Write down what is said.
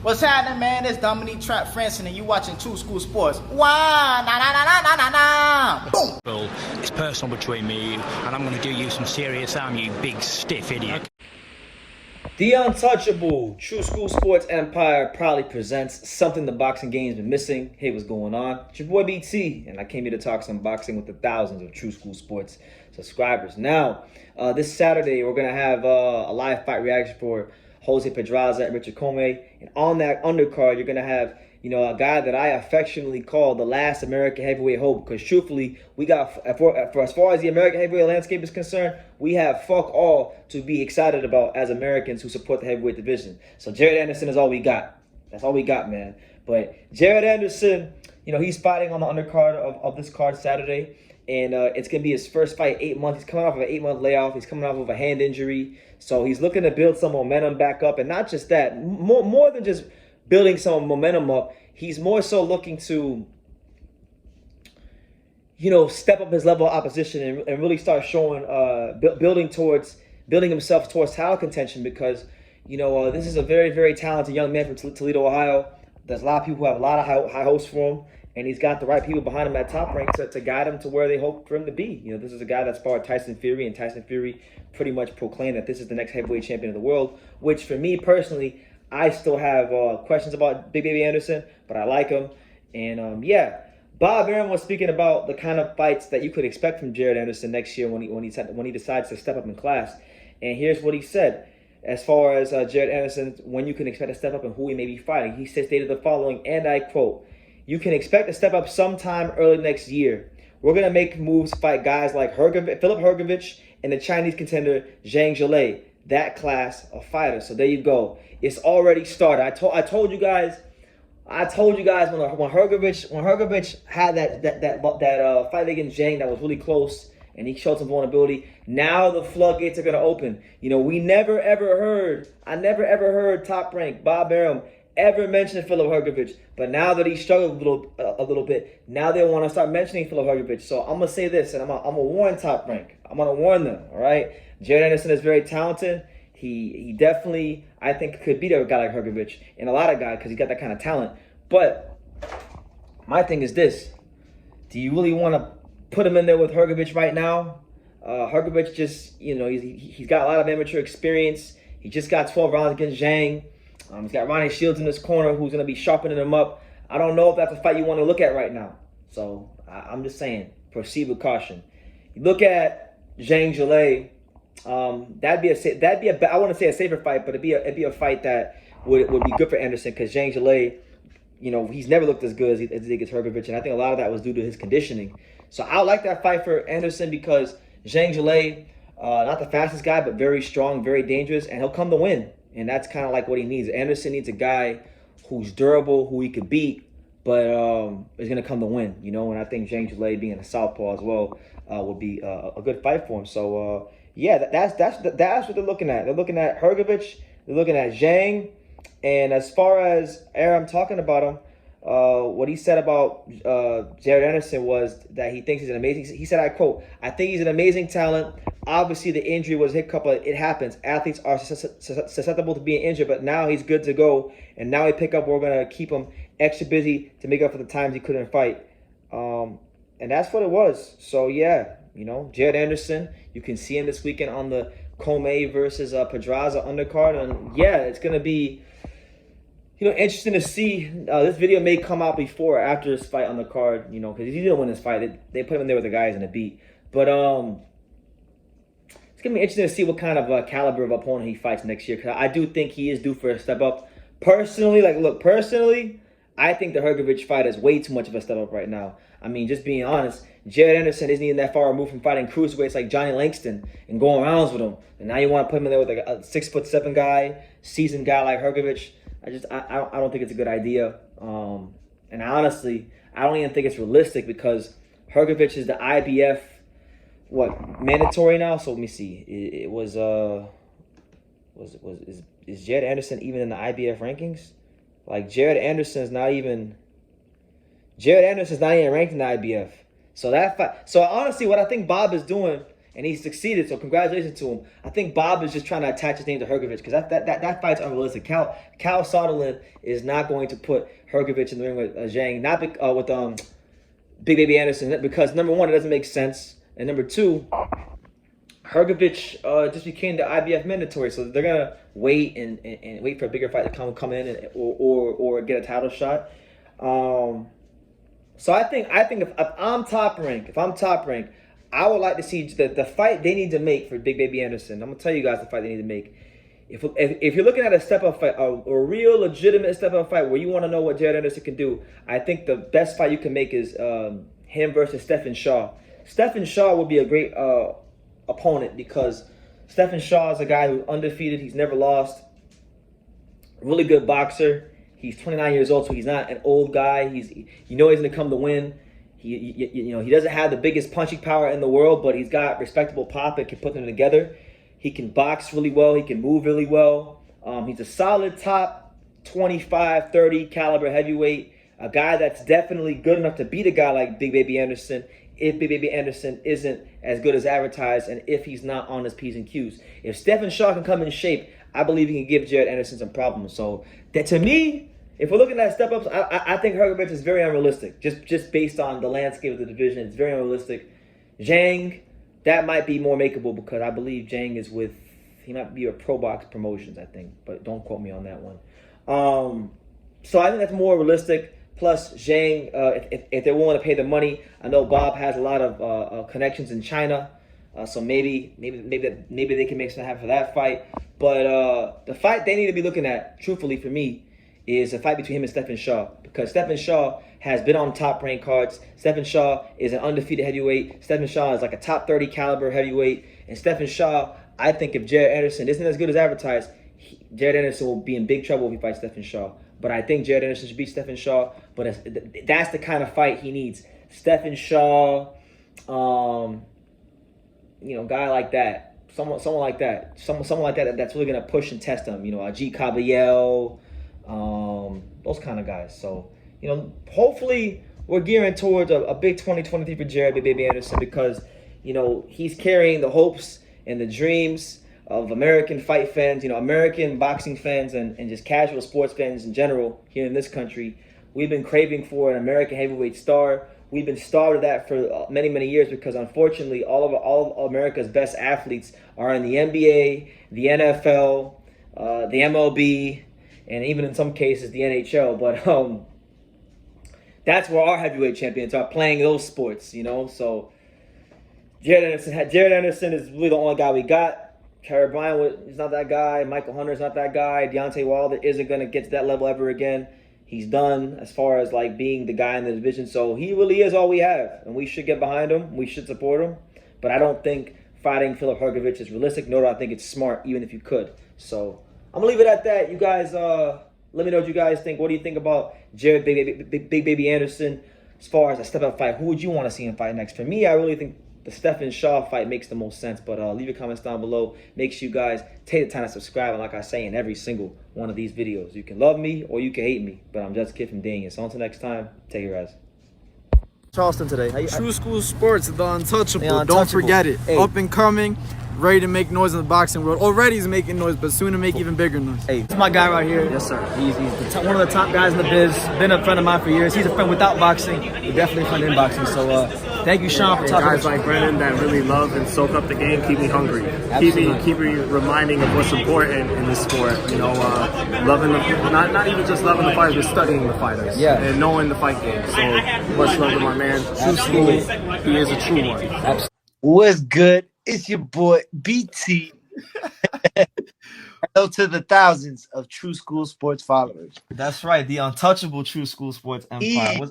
What's happening, man? It's Dominique Trap Franson, and you watching True School Sports. Wow, na na na na na na. Boom. Well, it's personal between me and you, and I'm going to do you some serious harm, you big stiff idiot. The Untouchable True School Sports Empire proudly presents something the boxing game's been missing. Hey, what's going on? It's your boy BT, and I came here to talk some boxing with the thousands of True School Sports subscribers. Now, this Saturday, we're going to have a live fight reaction for Jose Pedraza and Richard Comey. And on that undercard, you're going to have, a guy that I affectionately call the last American heavyweight hope. Because truthfully, we got, for as far as the American heavyweight landscape is concerned, we have fuck all to be excited about as Americans who support the heavyweight division. So Jared Anderson is all we got. That's all we got, man. But Jared Anderson, he's fighting on the undercard of this card Saturday. And it's going to be his first fight in 8 months. He's coming off of an 8-month layoff. He's coming off of a hand injury. So he's looking to build some momentum back up. And not just that, more than just building some momentum up, he's more so looking to, step up his level of opposition and really start showing, building himself towards title contention. Because, this is a very, very talented young man from Toledo, Ohio. There's a lot of people who have a lot of high hopes for him. And he's got the right people behind him at top rank to guide him to where they hope for him to be. This is a guy that sparred Tyson Fury, and Tyson Fury pretty much proclaimed that this is the next heavyweight champion of the world, which for me personally, I still have questions about Big Baby Anderson, but I like him. And Bob Arum was speaking about the kind of fights that you could expect from Jared Anderson next year when he decides to step up in class. And here's what he said. As far as Jared Anderson, when you can expect to step up and who he may be fighting, he stated the following, and I quote, "You can expect to step up sometime early next year. We're going to make moves to fight guys like Filip Hrgovic and the Chinese contender Zhang Zhilei, that class of fighters." So there you go. It's already started. I told you guys when Hrgovic had that fight against Zhang that was really close and he showed some vulnerability. Now the floodgates are going to open. I never ever heard Top Rank Bob Arum ever mentioned Filip Hrgovic, but now that he struggled a little bit, now they want to start mentioning Filip Hrgovic. So I'm gonna say this, and I'm gonna warn Top Rank. I'm gonna warn them. All right, Jared Anderson is very talented. He definitely, I think, could beat a guy like Hrgovic and a lot of guys because he got that kind of talent. But my thing is this: do you really want to put him in there with Hrgovic right now? Hrgovic just, he's got a lot of amateur experience. He just got 12 rounds against Zhang. He's got Ronnie Shields in this corner who's going to be sharpening him up. I don't know if that's a fight you want to look at right now. So I'm just saying, proceed with caution. You look at Zhang Zhilei, that'd be I want to say a safer fight, but it'd be a fight that would be good for Anderson because Zhang Zhilei, he's never looked as good as he did against Hrgovic, and I think a lot of that was due to his conditioning. So I like that fight for Anderson because Zhang Zhilei, not the fastest guy, but very strong, very dangerous, and he'll come to win. And that's kind of like what he needs. Anderson needs a guy who's durable, who he could beat, but is going to come to win, And I think Zhang Zhilei being a southpaw as well would be a good fight for him. So, that's what they're looking at. They're looking at Hrgovic. They're looking at Zhang. And as far as Arum talking about him, what he said about Jared Anderson was that he thinks he's an amazing. He said, I quote, "I think he's an amazing talent. Obviously, the injury was a hiccup, but it happens. Athletes are susceptible to being injured, but now he's good to go. And now he pick up. We're going to keep him extra busy to make up for the times he couldn't fight." And that's what it was. So, yeah, Jared Anderson, you can see him this weekend on the Comey versus Pedraza undercard. And, yeah, it's going to be, interesting to see. This video may come out before or after this fight on the card, because he didn't win this fight. They put him in there with the guys in a beat. But, it's going to be interesting to see what kind of caliber of opponent he fights next year. Because I do think he is due for a step up. Personally, I think the Hrgovic fight is way too much of a step up right now. I mean, just being honest, Jared Anderson isn't even that far removed from fighting cruiserweights like Johnny Langston and going rounds with him. And now you want to put him in there with a 6'7" guy, seasoned guy like Hrgovic. I don't think it's a good idea. And honestly, I don't even think it's realistic because Hrgovic is the IBF mandatory now. So let me see. Is Jared Anderson even in the IBF rankings? Like Jared Anderson's not even ranked in the IBF. So that fight. So honestly, what I think Bob is doing and he succeeded. So congratulations to him. I think Bob is just trying to attach his name to Hrgovic because that fight's unrealistic. Cal Soderlund is not going to put Hrgovic in the ring with Zhang, not with Big Baby Anderson, because number one, it doesn't make sense, and number two, Hrgovic just became the IBF mandatory, so they're gonna wait and wait for a bigger fight to come in or get a title shot. So I think if I'm top rank, I would like to see the fight they need to make for Big Baby Anderson. I'm gonna tell you guys the fight they need to make. If you're looking at a step-up fight, a real legitimate step-up fight where you want to know what Jared Anderson can do, I think the best fight you can make is him versus Stephan Shaw. Stephan Shaw would be a great opponent because Stephan Shaw is a guy who's undefeated. He's never lost. Really good boxer. He's 29 years old, so he's not an old guy. He's gonna come to win. He doesn't have the biggest punching power in the world, but he's got respectable pop and can put them together. He can box really well. He can move really well. He's a solid top 25, 30 caliber heavyweight. A guy that's definitely good enough to beat a guy like Big Baby Anderson if Big Baby Anderson isn't as good as advertised and if he's not on his P's and Q's. If Stephan Shaw can come in shape, I believe he can give Jared Anderson some problems. So that, to me, if we're looking at step-ups, I think Hrgovic is very unrealistic. Just based on the landscape of the division, it's very unrealistic. Zhang, that might be more makeable because I believe Zhang is he might be a Pro Box Promotions, I think, but don't quote me on that one. So I think that's more realistic. Plus, Zhang, if they're willing to pay the money, I know Bob has a lot of connections in China, so maybe they can make something happen for that fight. But the fight they need to be looking at, truthfully for me, is a fight between him and Stephan Shaw, because Stephan Shaw has been on top rank cards. Stephan Shaw is an undefeated heavyweight. Stephan Shaw is like a top 30 caliber heavyweight. And Stephan Shaw, I think if Jared Anderson isn't as good as advertised, Jared Anderson will be in big trouble if he fights Stephan Shaw. But I think Jared Anderson should beat Stephan Shaw. But that's the kind of fight he needs. Stephan Shaw, guy like that, someone like that, someone like that that's really gonna push and test him. Ajit Caballero, those kind of guys. So hopefully we're gearing towards a big 2023 for Jared Big Baby Anderson because he's carrying the hopes and the dreams of American fight fans, American boxing fans, and just casual sports fans in general here in this country. We've been craving for an American heavyweight star. We've been starved of that for many, many years because unfortunately all of America's best athletes are in the NBA, the NFL, the MLB, and even in some cases the NHL. But that's where our heavyweight champions are, playing those sports, So Jared Anderson is really the only guy we got. Kerry Bryant is not that guy. Michael Hunter's not that guy. Deontay Wilder isn't going to get to that level ever again. He's done as far as being the guy in the division. So he really is all we have. And we should get behind him. We should support him. But I don't think fighting Filip Hrgovic is realistic, nor do I think it's smart, even if you could. So I'm going to leave it at that. You guys, let me know what you guys think. What do you think about Jared Big Baby Anderson as far as a step-up fight? Who would you want to see him fight next? For me, I really think the Stephan Shaw fight makes the most sense, but leave your comments down below. Make sure you guys take the time to subscribe, and like I say in every single one of these videos, you can love me or you can hate me, but I'm just a kid from Dania. So until next time, take care, guys. Charleston today. True School Sports, the untouchable. The Don't untouchable. forget it. Hey. Up and coming, ready to make noise in the boxing world. Already he's making noise, but soon to make even bigger noise. Hey, this is my guy right here. Yes, sir. He's one of the top guys in the biz. Been a friend of mine for years. He's a friend without boxing, but definitely a friend in boxing. So thank you, Sean, for talking. Guys like Brennan that really love and soak up the game keep me hungry. Keep me reminding of what's important in this sport. Loving not even just loving the fighters, but studying the fighters. Yeah. And knowing the fight game. So much love to my man. True School. He is a true one. Absolutely. What's good? It's your boy BT. Hello to the thousands of True School Sports followers. That's right, the untouchable True School Sports empire.